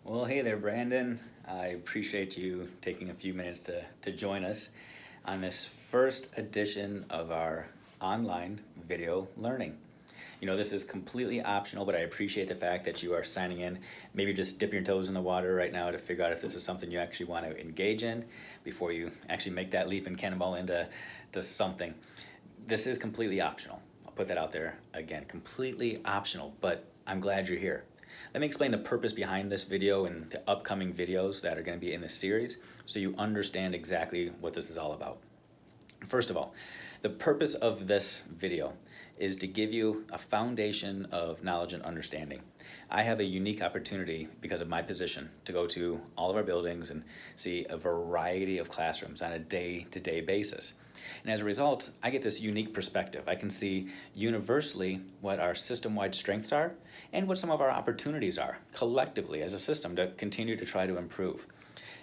Well, hey there, Brandon. I appreciate you taking a few minutes to join us on this first edition of our online video learning. You know, this is completely optional, but I appreciate the fact that you are signing in. Maybe just dipping your toes in the water right now to figure out if this is something you actually want to engage in before you actually make that leap and cannonball into something. This is completely optional. I'll put that out there again, completely optional, but I'm glad you're here. Let me explain the purpose behind this video and the upcoming videos that are going to be in this series so you understand exactly what this is all about. First of all, the purpose of this video is to give you a foundation of knowledge and understanding. I have a unique opportunity because of my position to go to all of our buildings and see a variety of classrooms on a day-to-day basis. And as a result, I get this unique perspective. I can see universally what our system-wide strengths are and what some of our opportunities are collectively as a system to continue to try to improve.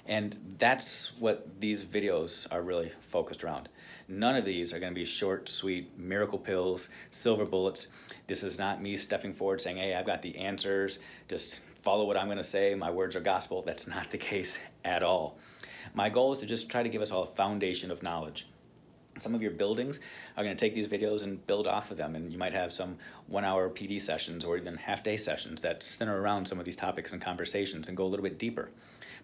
And that's what these videos are really focused around. None of these are going to be short, sweet, miracle pills, silver bullets. This is not me stepping forward saying, hey, I've got the answers, just follow what I'm going to say, my words are gospel. That's not the case at all. My goal is to just try to give us all a foundation of knowledge. Some of your buildings are going to take these videos and build off of them, and you might have some 1-hour PD sessions or even half-day sessions that center around some of these topics and conversations and go a little bit deeper.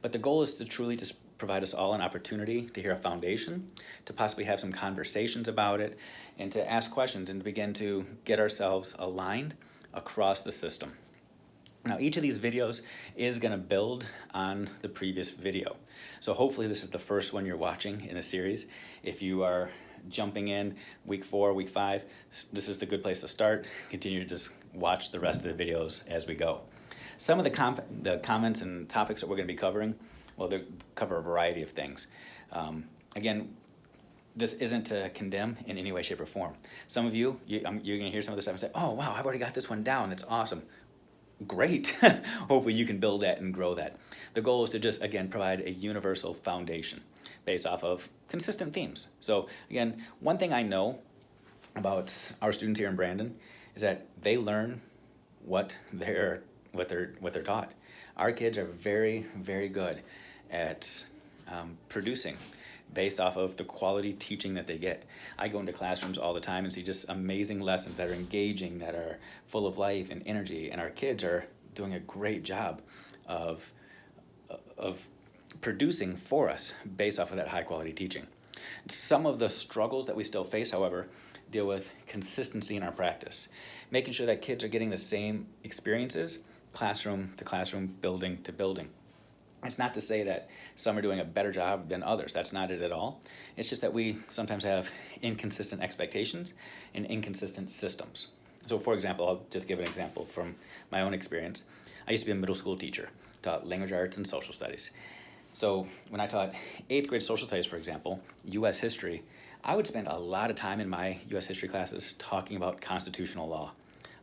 But the goal is to truly just provide us all an opportunity to hear a foundation, to possibly have some conversations about it, and to ask questions and to begin to get ourselves aligned across the system. Now, each of these videos is going to build on the previous video. So hopefully this is the first one you're watching in the series. If you are jumping in week 4, week 5, this is the good place to start. Continue to just watch the rest of the videos as we go. Some of the comments and topics that we're going to be covering, well, they cover a variety of things. Again, this isn't to condemn in any way, shape, or form. Some of you're going to hear some of this stuff and say, oh, wow, I've already got this one down. That's awesome. Great. Hopefully you can build that and grow that. The goal is to just, again, provide a universal foundation based off of consistent themes. So, again, one thing I know about our students here in Brandon is that they learn what they're taught. Our kids are very, very good at producing based off of the quality teaching that they get. I go into classrooms all the time and see just amazing lessons that are engaging, that are full of life and energy, and our kids are doing a great job of producing for us based off of that high quality teaching. Some of the struggles that we still face, however, deal with consistency in our practice, making sure that kids are getting the same experiences classroom to classroom, building to building. It's not to say that some are doing a better job than others. That's not it at all. It's just that we sometimes have inconsistent expectations and inconsistent systems. So for example, I'll just give an example from my own experience. I used to be a middle school teacher, taught language arts and social studies. So when I taught 8th grade social studies, for example, U.S. history, I would spend a lot of time in my U.S. history classes talking about constitutional law.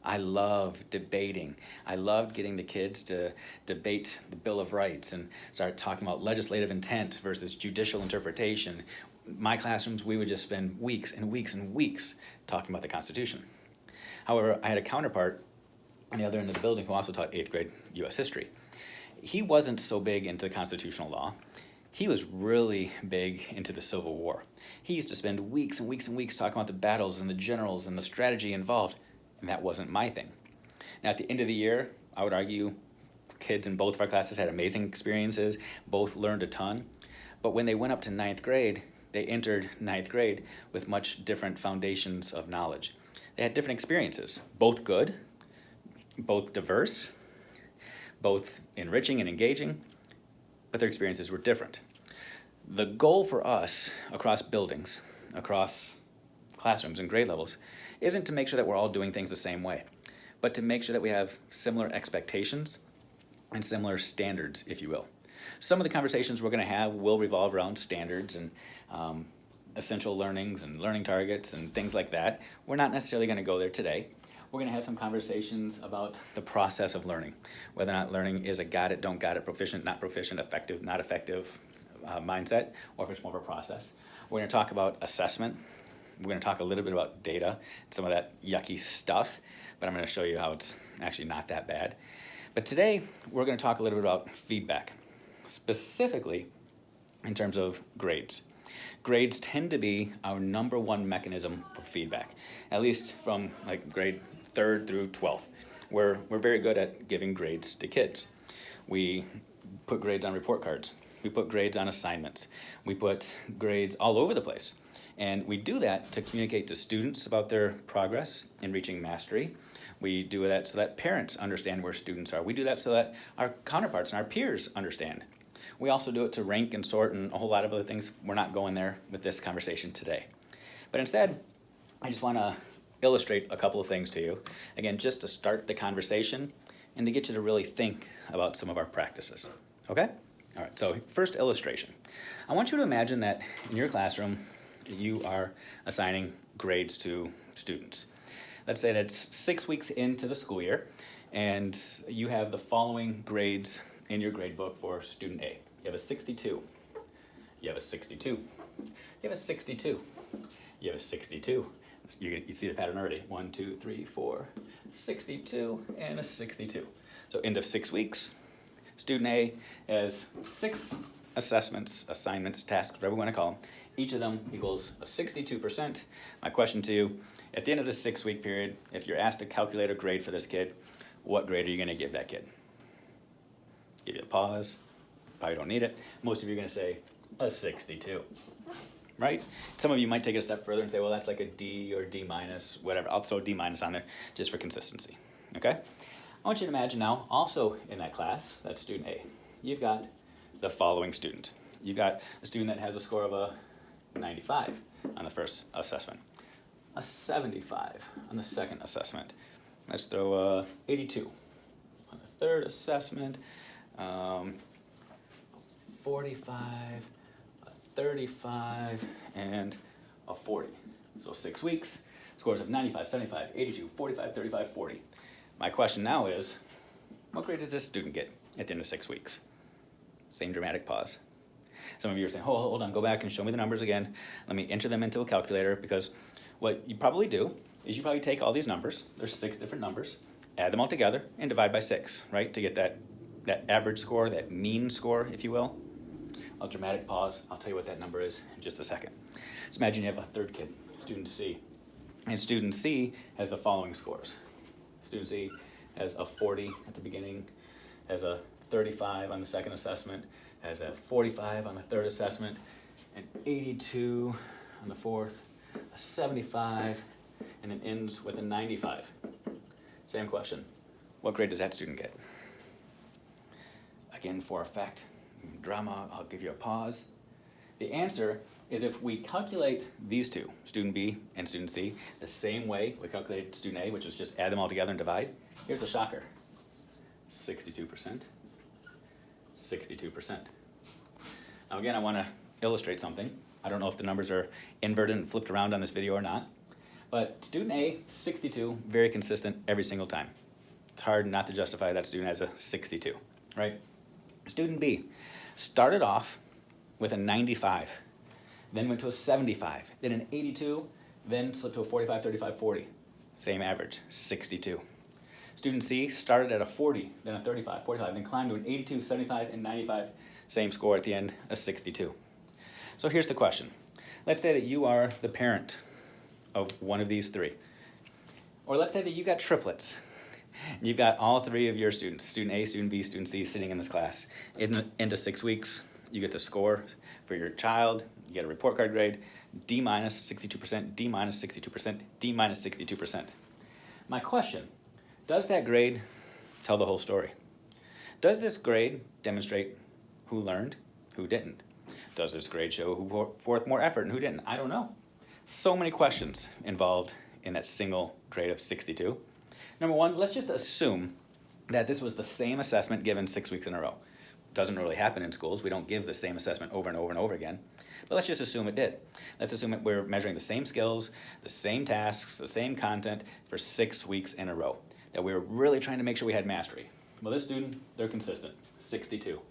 I love debating. I loved getting the kids to debate the Bill of Rights and start talking about legislative intent versus judicial interpretation. My classrooms, we would just spend weeks and weeks and weeks talking about the Constitution. However, I had a counterpart on the other end of the building who also taught 8th grade U.S. history. He wasn't so big into constitutional law. He was really big into the Civil War. He used to spend weeks and weeks and weeks talking about the battles and the generals and the strategy involved. And that wasn't my thing. Now, at the end of the year, I would argue kids in both of our classes had amazing experiences, both learned a ton. But when they went up to 9th grade, they entered 9th grade with much different foundations of knowledge. They had different experiences, both good, both diverse, both enriching and engaging, but their experiences were different. The goal for us across buildings, across classrooms and grade levels, isn't to make sure that we're all doing things the same way, but to make sure that we have similar expectations and similar standards, if you will. Some of the conversations we're going to have will revolve around standards and essential learnings and learning targets and things like that. We're not necessarily going to go there today. We're going to have some conversations about the process of learning, whether or not learning is a got it, don't got it, proficient, not proficient, effective, not effective mindset, or if it's more of a process. We're going to talk about assessment. We're going to talk a little bit about data, some of that yucky stuff, but I'm going to show you how it's actually not that bad. But today, we're going to talk a little bit about feedback, specifically in terms of grades. Grades tend to be our number one mechanism for feedback, at least from like grade 3rd through 12th. We're very good at giving grades to kids. We put grades on report cards. We put grades on assignments. We put grades all over the place. And we do that to communicate to students about their progress in reaching mastery. We do that so that parents understand where students are. We do that so that our counterparts and our peers understand. We also do it to rank and sort and a whole lot of other things. We're not going there with this conversation today. But instead, I just want to illustrate a couple of things to you. Again, just to start the conversation and to get you to really think about some of our practices. Okay? All right, so first illustration. I want you to imagine that in your classroom, you are assigning grades to students. Let's say that's 6 weeks into the school year, and you have the following grades in your grade book for student A. You have a 62. You have a 62. You have a 62. You have a 62. You see the pattern already. 1, 2, 3, 4, 62, and a 62. So end of 6 weeks, student A has 6 assessments, assignments, tasks, whatever we want to call them. Each of them equals a 62%. My question to you, at the end of this 6-week period, if you're asked to calculate a grade for this kid, what grade are you going to give that kid? Give you a pause. Probably don't need it. Most of you are going to say a 62, right? Some of you might take it a step further and say, well, that's like a D or D minus, whatever. I'll throw D minus on there just for consistency, okay? I want you to imagine now, also in that class, that student A, you've got the following student. You've got a student that has a score of a 95 on the first assessment, a 75 on the second assessment. Let's throw a 82 on the third assessment, 45, a 35, and a 40. So 6 weeks, scores of 95, 75, 82, 45, 35, 40. My question now is, what grade does this student get at the end of 6 weeks? Same dramatic pause. Some of you are saying, oh, hold on, go back and show me the numbers again. Let me enter them into a calculator, because what you probably do is you probably take all these numbers, there's 6 different numbers, add them all together and divide by 6, right? To get that average score, that mean score, if you will. I'll dramatic pause. I'll tell you what that number is in just a second. So imagine you have a third kid, student C. And student C has the following scores. Student C has a 40 at the beginning, has a 35 on the second assessment, has a 45 on the third assessment, an 82 on the fourth, a 75, and it ends with a 95. Same question. What grade does that student get? Again, for effect, drama, I'll give you a pause. The answer is if we calculate these two, student B and student C, the same way we calculated student A, which is just add them all together and divide, here's the shocker. 62%. 62%. Now again, I want to illustrate something. I don't know if the numbers are inverted and flipped around on this video or not, but student A, 62, very consistent every single time. It's hard not to justify that student as a 62, right? Student B started off with a 95, then went to a 75, then an 82, then slipped to a 45, 35, 40. Same average, 62. Student C started at a 40, then a 35, 45, then climbed to an 82, 75, and 95. Same score at the end, a 62. So here's the question. Let's say that you are the parent of one of these 3. Or let's say that you got triplets. You've got all 3 of your students, student A, student B, student C, sitting in this class. Into 6 weeks, you get the score for your child, you get a report card grade, D minus 62%, D minus 62%, D minus 62%. My question, does that grade tell the whole story? Does this grade demonstrate who learned, who didn't? Does this grade show who put forth more effort and who didn't? I don't know. So many questions involved in that single grade of 62. Number one, let's just assume that this was the same assessment given 6 weeks in a row. Doesn't really happen in schools. We don't give the same assessment over and over and over again. But let's just assume it did. Let's assume that we're measuring the same skills, the same tasks, the same content for 6 weeks in a row. That we were really trying to make sure we had mastery. Well, this student, they're consistent, 62.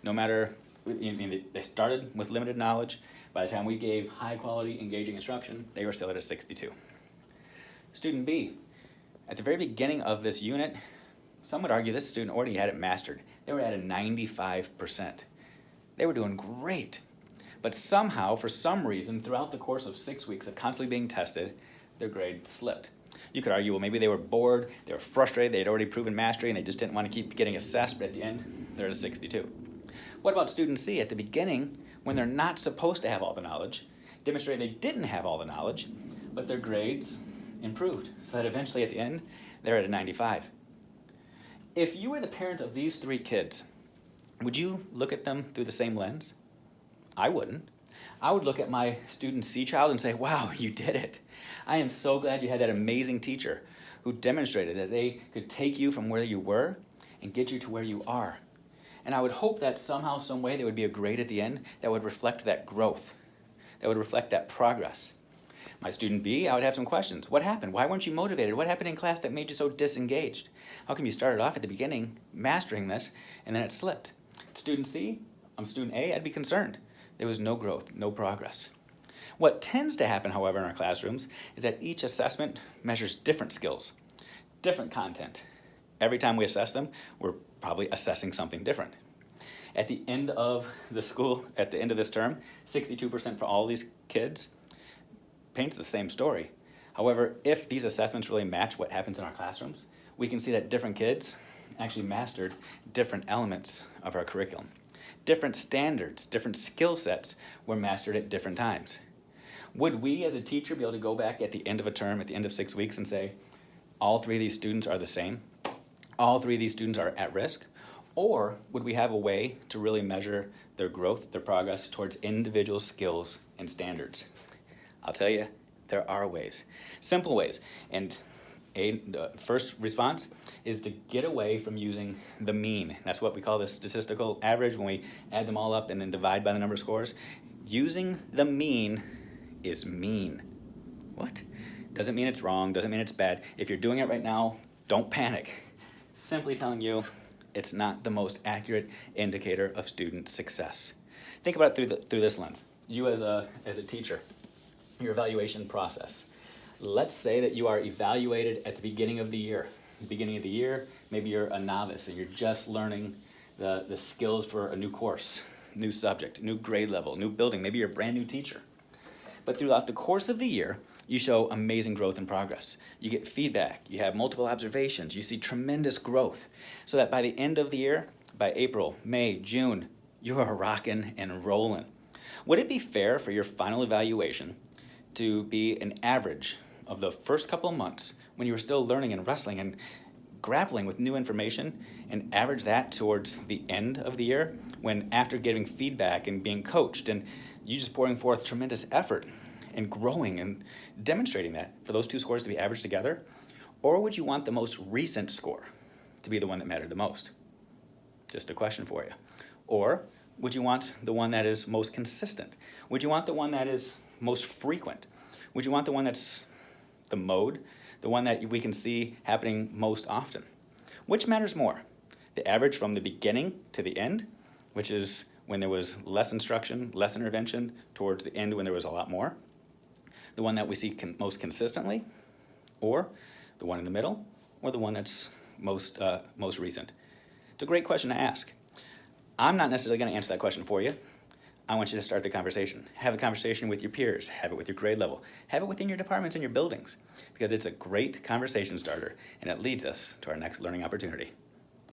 No matter, they started with limited knowledge. By the time we gave high quality, engaging instruction, they were still at a 62. Student B, at the very beginning of this unit, Some would argue this student already had it mastered. They were at a 95%. They were doing great. But somehow, for some reason, throughout the course of 6 weeks of constantly being tested, their grade slipped. You could argue, well, maybe they were bored, they were frustrated, they had already proven mastery, and they just didn't want to keep getting assessed, but at the end, they're at a 62. What about student C? At the beginning, when they're not supposed to have all the knowledge, demonstrated they didn't have all the knowledge, but their grades improved, so that eventually at the end, they're at a 95. If you were the parent of these 3 kids, would you look at them through the same lens? I wouldn't. I would look at my student C child and say, wow, you did it. I am so glad you had that amazing teacher who demonstrated that they could take you from where you were and get you to where you are. And I would hope that somehow, some way, there would be a grade at the end that would reflect that growth, that would reflect that progress. My student B, I would have some questions. What happened? Why weren't you motivated? What happened in class that made you so disengaged? How come you started off at the beginning mastering this and then it slipped? Student C, I'm student A, I'd be concerned. There was no growth, no progress. What tends to happen, however, in our classrooms is that each assessment measures different skills, different content. Every time we assess them, we're probably assessing something different. At the end of the school, at the end of this term, 62% for all these kids paints the same story. However, if these assessments really match what happens in our classrooms, we can see that different kids actually mastered different elements of our curriculum. Different standards, different skill sets were mastered at different times. Would we as a teacher be able to go back at the end of a term, at the end of 6 weeks and say, all 3 of these students are the same? All 3 of these students are at risk? Or would we have a way to really measure their growth, their progress towards individual skills and standards? I'll tell you, there are ways, simple ways. And the first response is to get away from using the mean. That's what we call the statistical average when we add them all up and then divide by the number of scores. Using the mean is mean. What? Doesn't mean it's wrong, doesn't mean it's bad. If you're doing it right now, don't panic. Simply telling you it's not the most accurate indicator of student success. Think about it through this lens. You as a teacher, your evaluation process. Let's say that you are evaluated at the beginning of the year. Beginning of the year, maybe you're a novice and you're just learning the skills for a new course, new subject, new grade level, new building. Maybe you're a brand new teacher. But throughout the course of the year, you show amazing growth and progress. You get feedback, you have multiple observations, you see tremendous growth. So that by the end of the year, by April, May, June, you are rocking and rolling. Would it be fair for your final evaluation to be an average of the first couple of months when you were still learning and wrestling and grappling with new information, and average that towards the end of the year when, after getting feedback and being coached and you just pouring forth tremendous effort and growing and demonstrating that, for those 2 scores to be averaged together? Or would you want the most recent score to be the one that mattered the most? Just a question for you. Or would you want the one that is most consistent? Would you want the one that is most frequent? Would you want the one that's the mode, the one that we can see happening most often? Which matters more? The average from the beginning to the end, which is when there was less instruction, less intervention, towards the end when there was a lot more? The one that we see most consistently? Or the one in the middle? Or the one that's most recent? It's a great question to ask. I'm not necessarily going to answer that question for you. I want you to start the conversation. Have a conversation with your peers. Have it with your grade level. Have it within your departments and your buildings, because it's a great conversation starter, and it leads us to our next learning opportunity.